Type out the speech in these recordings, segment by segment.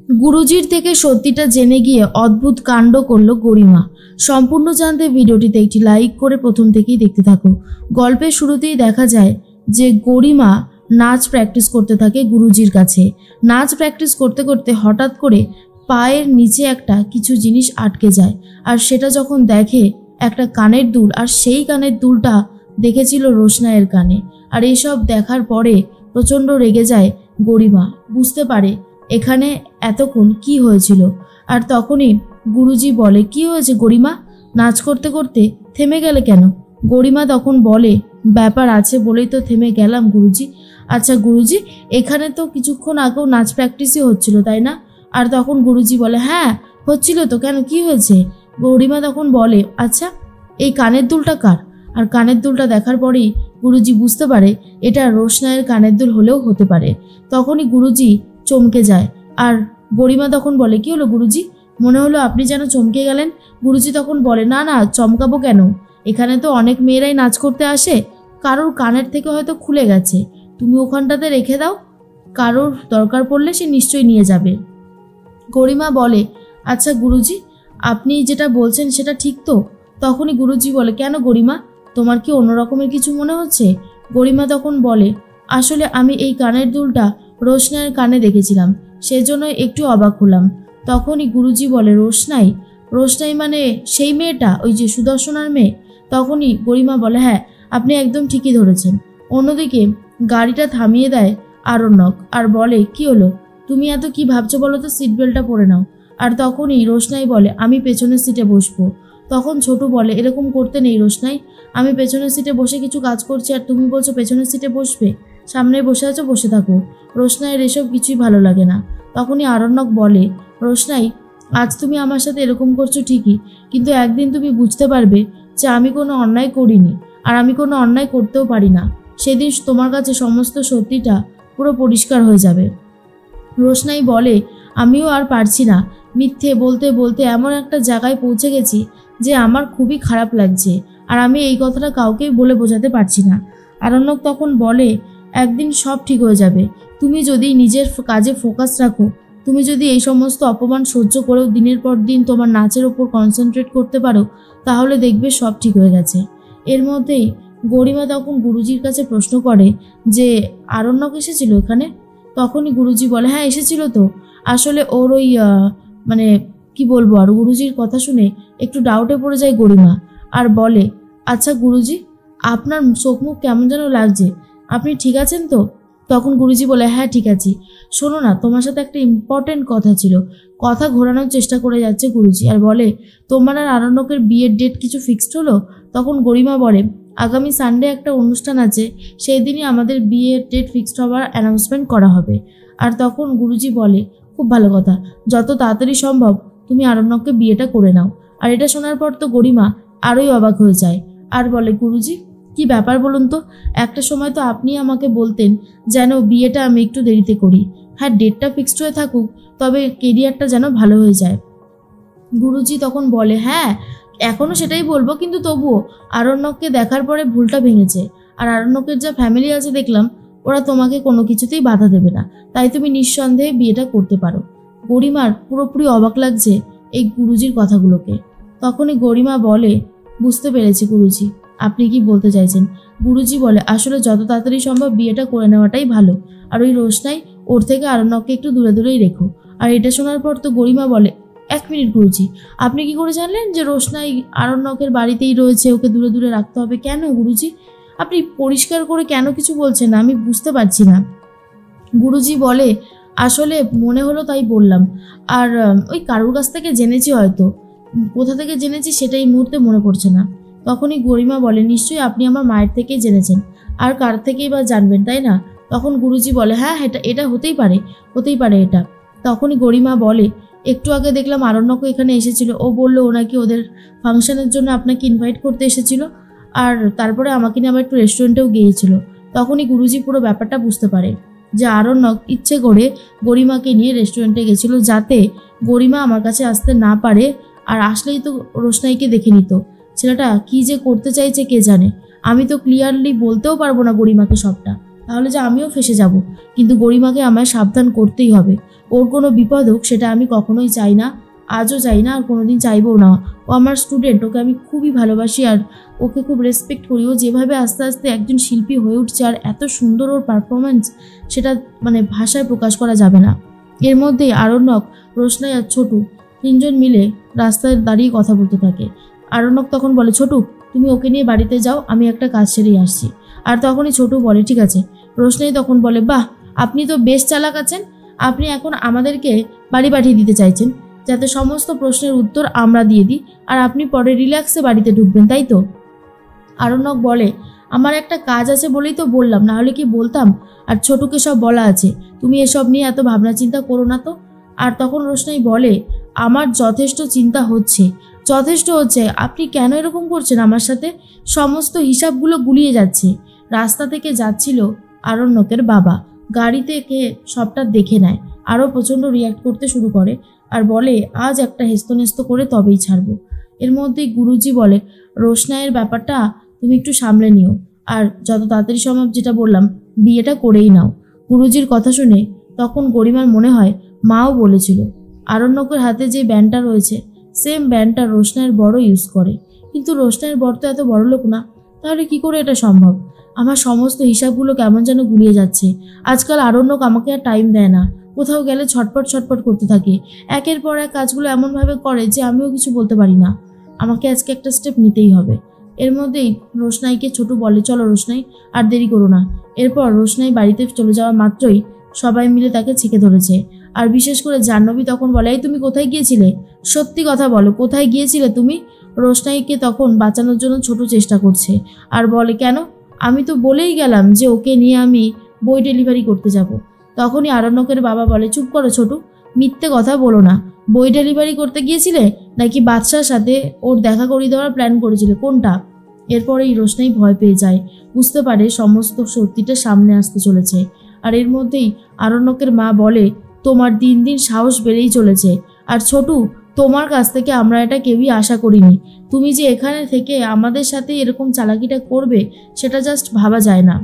গুরুজির থেকে সত্যিটা জেনে গিয়ে অদ্ভুত কাণ্ড করলো গরিমা। সম্পূর্ণ জানতে ভিডিওটিতে একটি লাইক করে প্রথম থেকেই দেখতে থাকো। গল্পের শুরুতেই দেখা যায় যে গরিমা নাচ প্র্যাকটিস করতে থাকে গুরুজির কাছে। নাচ প্র্যাকটিস করতে করতে হঠাৎ করে পায়ের নিচে একটা কিছু জিনিস আটকে যায়, আর সেটা যখন দেখে একটা কানের দুল, আর সেই কানের দুলটা দেখেছিল রোশনাইয়ের কানে। আর এইসব দেখার পরে প্রচণ্ড রেগে যায় গরিমা, বুঝতে পারে এখানে এতক্ষণ কি হয়েছিল। আর তখনই গুরুজি বলে, কি হয়েছে গরিমা, নাচ করতে করতে থেমে গেলে কেন? গরিমা তখন বলে, ব্যাপার আছে বলেই তো থেমে গেলাম গুরুজি। আচ্ছা গুরুজি, এখানে তো কিছুক্ষণ আগেও নাচ প্র্যাকটিসই হচ্ছিল তাই না? আর তখন গুরুজি বলে, হ্যাঁ হচ্ছিল তো, কেন কি হয়েছে? গরিমা তখন বলে, আচ্ছা এই কানের দুলটা কার? আর কানের দুলটা দেখার পরেই গুরুজি বুঝতে পারে এটা রোশনাইয়ের কানের দুল হলেও হতে পারে। তখনই গুরুজি চমকে যায়। আর গরিমা তখন বলে, কি হলো গুরুজি, মনে হলো আপনি যেন চমকে গেলেন। গুরুজি তখন বলে, না না চমকাবো কেন, এখানে তো অনেক মেয়েরাই নাচ করতে আসে, কারোর কানের থেকে হয়তো খুলে গেছে, তুমি ওখানটাতে রেখে দাও, কারোর দরকার পড়লে সে নিশ্চয়ই নিয়ে যাবে। গরিমা বলে, আচ্ছা গুরুজি আপনি যেটা বলছেন সেটা ঠিক তো? তখনই গুরুজি বলে, কেন গরিমা, তোমার কি অন্যরকমের কিছু মনে হচ্ছে? গরিমা তখন বলে, আসলে আমি এই কানের দুলটা রোশনাইয়ের কানে দেখেছিলাম, সেজন্য একটু অবাক হলাম। তখনই গুরুজি বলে, রোশনাই? রোশনাই মানে সেই মেয়েটা, ওই যে সুদর্শনার মেয়ে? তখনই গরিমা বলে, হ্যাঁ আপনি একদম ঠিকই ধরেছেন। অন্যদিকে গাড়িটা থামিয়ে দেয় আরণ্যক আর বলে, কি হলো, তুমি এত কি ভাবছো বলো তো, সিট বেল্টটা পরে নাও। আর তখনই রোশনাই বলে, আমি পেছনের সিটে বসবো। তখন ছোটু বলে, এরকম করতে নেই রোশনাই, আমি পেছনের সিটে বসে কিছু কাজ করছি আর তুমি বলছো পেছনের সিটে বসবে, সামনে বসে আছো বসে থাকো। রোশনাইয়ের এসব কিছুই ভালো লাগে না। তখনই আরণ্যক বলে, রোশনাই আজ তুমি আমার সাথে এরকম করছো ঠিকই, কিন্তু একদিন তুমি বুঝতে পারবে যে আমি কোনো অন্যায় করিনি, আর আমি কোনো অন্যায় করতেও পারি না। সেদিন তোমার কাছে সমস্ত সত্যিটা পুরো পরিষ্কার হয়ে যাবে। রোশনাই বলে, আমিও আর পারছি না, মিথ্যে বলতে বলতে এমন একটা জায়গায় পৌঁছে গেছি যে আমার খুবই খারাপ লাগছে, আর আমি এই কথাটা কাউকেই বলে বোঝাতে পারছি না। আরণ্যক তখন বলে, একদিন সব ঠিক হয়ে যাবে, তুমি যদি নিজের কাজে ফোকাস রাখো, তুমি যদি এই সমস্ত অপমান সহ্য করেও দিনের পর দিন তোমার নাচের ওপর কনসেন্ট্রেট করতে পারো, তাহলে দেখবে সব ঠিক হয়ে গেছে। এর মধ্যেই গরিমা তখন গুরুজির কাছে প্রশ্ন করে যে আরণ্যক এসেছিল এখানে? তখনই গুরুজি বলে, হ্যাঁ এসেছিল তো, আসলে ওর ওই মানে কি বলবো, আর গুরুজির কথা শুনে একটু ডাউটে পড়ে যায় গরিমা আর বলে, আচ্ছা গুরুজি আপনার চোখ মুখ কেমন যেন লাগছে, আপনি ঠিক আছেন তো? তখন গুরুজি বলে, হ্যাঁ ঠিক আছি, শোনো না তোমার সাথে একটা ইম্পর্টেন্ট কথা ছিল। কথা ঘোরানোর চেষ্টা করে যাচ্ছে গুরুজি আর বলে, তোমার আর আরণ্যকের বিয়ের ডেট কিছু ফিক্সড হলো? তখন গরিমা বলে, আগামী সানডে একটা অনুষ্ঠান আছে, সেই দিনই আমাদের বিয়ের ডেট ফিক্সড হওয়ার অ্যানাউন্সমেন্ট করা হবে। আর তখন গুরুজি বলে, খুব ভালো কথা, যত তাড়াতাড়ি সম্ভব তুমি আরণ্যককে বিয়েটা করে নাও। আর এটা শোনার পর তো গরিমা আরোই অবাক হয়ে যায় আর বলে, গুরুজি কি ব্যাপার বলুন তো, একটা সময় তো আপনি আমাকে বলতেন যেন বিয়েটা আমি একটু দেরিতে করি, হ্যাঁ ডেটটা ফিক্সড হয়ে থাকুক, তবে কেরিয়ারটা যেন ভালো হয়ে যায়। গুরুজি তখন বলে, হ্যাঁ এখনও সেটাই বলবো, কিন্তু তবুও আরণ্যককে দেখার পরে ভুলটা ভেঙেছে, আর আরণ্যকের যা ফ্যামিলি আছে দেখলাম, ওরা তোমাকে কোনো কিছুতেই বাধা দেবে না, তাই তুমি নিঃসন্দেহে বিয়েটা করতে পারো। গরিমার পুরোপুরি অবাক লাগছে এই গুরুজির কথাগুলোকে। তখনই গরিমা বলে, বুঝতে পেরেছি গুরুজি, আপনি কি বলতে চাইছেন। গুরুজি বলে, আসলে যত তাড়াতাড়ি সম্ভব বিয়েটা করে নেওয়াটাই ভালো, আর ওই রোশনাই ওর থেকে আরণ্যককে একটু দূরে দূরেই রেখো। আর এটা শোনার পর তো গরিমা বলে, এক মিনিট গুরুজি, আপনি কি করে জানলেন যে রোশনাই আরণ্যকের বাড়িতেই রয়েছে, ওকে দূরে দূরে রাখতে হবে কেন গুরুজি? আপনি পরিষ্কার করে কেন কিছু বলছেন না, আমি বুঝতে পারছি না। গুরুজি বলে, আসলে মনে হলো তাই বললাম, আর ওই কারোর কাছ থেকে জেনেছি, হয়তো কোথা থেকে জেনেছি সেটা এই মুহূর্তে মনে পড়ছে না। তখনই গরিমা বলে, নিশ্চয়ই আপনি আমার মায়ের থেকেই জেনেছেন, আর কার থেকেই বা জানবেন তাই না? তখন গুরুজি বলে, হ্যাঁ এটা হতেই পারে এটা। তখনই গরিমা বলে, একটু আগে দেখলাম আরণ্যকও এখানে এসেছিল, ও বললো ও নাকি ওদের ফাংশনের জন্য আপনাকে ইনভাইট করতে এসেছিল, আর তারপরে আমাকে নিয়ে আবার একটু রেস্টুরেন্টেও গিয়েছিল। তখনই গুরুজি পুরো ব্যাপারটা বুঝতে পারে যে আরণ্যক ইচ্ছে করে গরিমাকে নিয়ে রেস্টুরেন্টে গেছিল, যাতে গরিমা আমার কাছে আসতে না পারে, আর আসলেই তো রোশনাইকে দেখে নিত। ছেলেটা কি যে করতে চাইছে কে জানে, আমি তো ক্লিয়ারলি বলতেও পারবো না গরিমাকে সবটা, তাহলে যে আমিও ফেসে যাব, কিন্তু গরিমাকে আমায় সাবধান করতেই হবে। ওর কোনো বিপদ হোক সেটা আমি কখনোই চাই না, আজও চাই না, আর কোনোদিন চাইবও না। ও আমার স্টুডেন্ট, ওকে আমি খুবই ভালোবাসি আর ওকে খুব রেসপেক্ট করি। ও যেভাবে আস্তে আস্তে একজন শিল্পী হয়ে উঠছে আর এত সুন্দর ওর পারফরমেন্স, সেটা মানে ভাষায় প্রকাশ করা যাবে না। এর মধ্যেই আরণ্যক, রোশনাই আর ছোটু তিনজন মিলে রাস্তায় দাঁড়িয়ে কথা বলতে থাকে। আরণ্যক তখন বলে, ছোটু তুমি ওকে নিয়ে বাড়িতে যাও, আমি একটা কাজ সেরেই আসছি। আর তখনই ছোটু বলে, ঠিক আছে। রোশনাই তখন বলে, বাহ, আপনি তো বেশ চালাক আছেন, আপনি এখন আমাদেরকে বাড়ি পাঠিয়ে দিতে চাইছেন যাতে সমস্ত প্রশ্নের উত্তর আমরা দিয়ে দিই, আর আপনি পরে রিল্যাক্সে বাড়িতে ঢুকবেন, তাই তো? আরণ্যক বলে, আমার একটা কাজ আছে বলেই তো বললাম, না হলে কি বলতাম? আর ছোটুকে সব বলা আছে, তুমি এসব নিয়ে এত ভাবনা চিন্তা করো না তো। আর তখন রোশনাই বলে, আমার যথেষ্ট চিন্তা হচ্ছে, যথেষ্ট হচ্ছে। আপনি কেন এরকম করছেন আমার সাথে? সমস্ত হিসাবগুলো গুলিয়ে যাচ্ছে। রাস্তা থেকে যাচ্ছিল আরণ্যকের বাবা, গাড়ি থেকে সবটা দেখে নেয়, আরও প্রচণ্ড রিয়্যাক্ট করতে শুরু করে আর বলে, আজ একটা হেস্তনেস্ত করে তবেই ছাড়বো। এর মধ্যেই গুরুজি বলে, রোশনাইয়ের ব্যাপারটা তুমি একটু সামলে নিও, আর যত তাড়াতাড়ি সম্ভব যেটা বললাম বিয়েটা করেই নাও। গুরুজির কথা শুনে তখন গরিমার মনে হয় মাও বলেছিল আরণ্যকের হাতে যে ব্যান্ডটা রয়েছে সেম ব্যান্ডটা রোশনাইয়ের বড় ইউজ করে, কিন্তু রোশনাইয়ের বড় তো এত বড় লোক না, তাহলে কি করে এটা সম্ভব? আমার সমস্ত হিসাবগুলো কেমন যেন গুলিয়ে যাচ্ছে। আজকাল আরণ্যক আমাকে আর টাইম দেয় না, কোথাও গেলে ছটপট ছটপট করতে থাকে, একের পর এক কাজগুলো এমনভাবে করে যে আমিও কিছু বলতে পারি না। আমাকে আজকে একটা স্টেপ নিতেই হবে। এর মধ্যেই রোশনাইকে ছোটু বলে, চলো রোশনাই, আর দেরি করো না। এরপর রোশনাই বাড়িতে চলে যাওয়া মাত্রই সবাই মিলে তাকে ছেঁকে ধরেছে। আর বিশেষ করে জাহ্নবী তখন বলে, এই তুমি কোথায় গিয়েছিলে? সত্যি কথা বলো, কোথায় গিয়েছিলে তুমি? রোশনাইকে তখন বাঁচানোর জন্য ছোটু চেষ্টা করছে আর বলে, কেন? আমি তো বলেই গেলাম যে ওকে নিয়ে আমি বই ডেলিভারি করতে যাব। তখনই আরণ্যকের বাবা বলে, চুপ করো ছোটু, মিথ্যে কথা বলো না। বই ডেলিভারি করতে গিয়েছিলে নাকি বাদশার সাথে ওর দেখা করিয়ে দেওয়ার প্ল্যান করেছিলে, কোনটা? এরপরেই রোশনাই ভয় পেয়ে যায়, বুঝতে পারে সমস্ত সত্যিটা সামনে আসতে চলেছে। আর এর মধ্যেই আরণ্যকের মা বলে, তোমার দিন দিন সাহস বেড়েই চলেছে। আর ছোটু, তোমার কাছ থেকে আমরা এটা কেউই আশা করিনি। তুমি যে এখানে থেকে আমাদের সাথে এরকম চালাকিটা করবে সেটা জাস্ট ভাবা যায় না।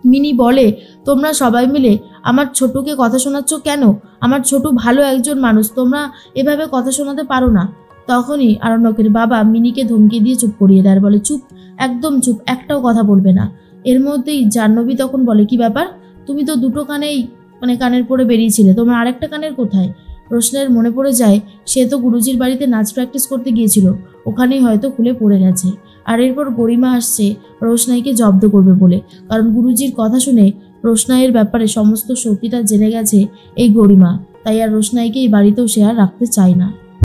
মিনি বলে, তোমরা সবাই মিলে আমার ছোটুকে কথা শোনাচ্ছ কেন? আমার ছোটু ভালো একজন মানুষ, তোমরা এভাবে কথা শোনাতে পারো না। তখনই আরণ্যকের বাবা মিনিকে ধমকি দিয়ে চুপ করিয়ে দেয়, বলে, চুপ, একদম চুপ, একটাও কথা বলবে না। এর মধ্যেই জাহ্নবী তখন বলে, কি ব্যাপার? তুমি তো দুটো কানেই কানের পরে বেরিয়েছিলে, তোমার আরেকটা কানের কোথায়? রোশনাইয়ের মনে পড়ে যায় সে তো গুরুজির বাড়িতে নাচ প্র্যাকটিস করতে গিয়েছিল, ওখানেই হয়তো খুলে পড়ে গেছে। আর এরপর গরিমা আসছে রোশনাইকে জব্দ করবে বলে, কারণ গুরুজির কথা শুনে রোশনাইয়ের ব্যাপারে সমস্ত সত্যিটা জেনে গেছে এই গরিমা, তাই আর রোশনাইকে এই বাড়িতেও সে আর রাখতে চায় না।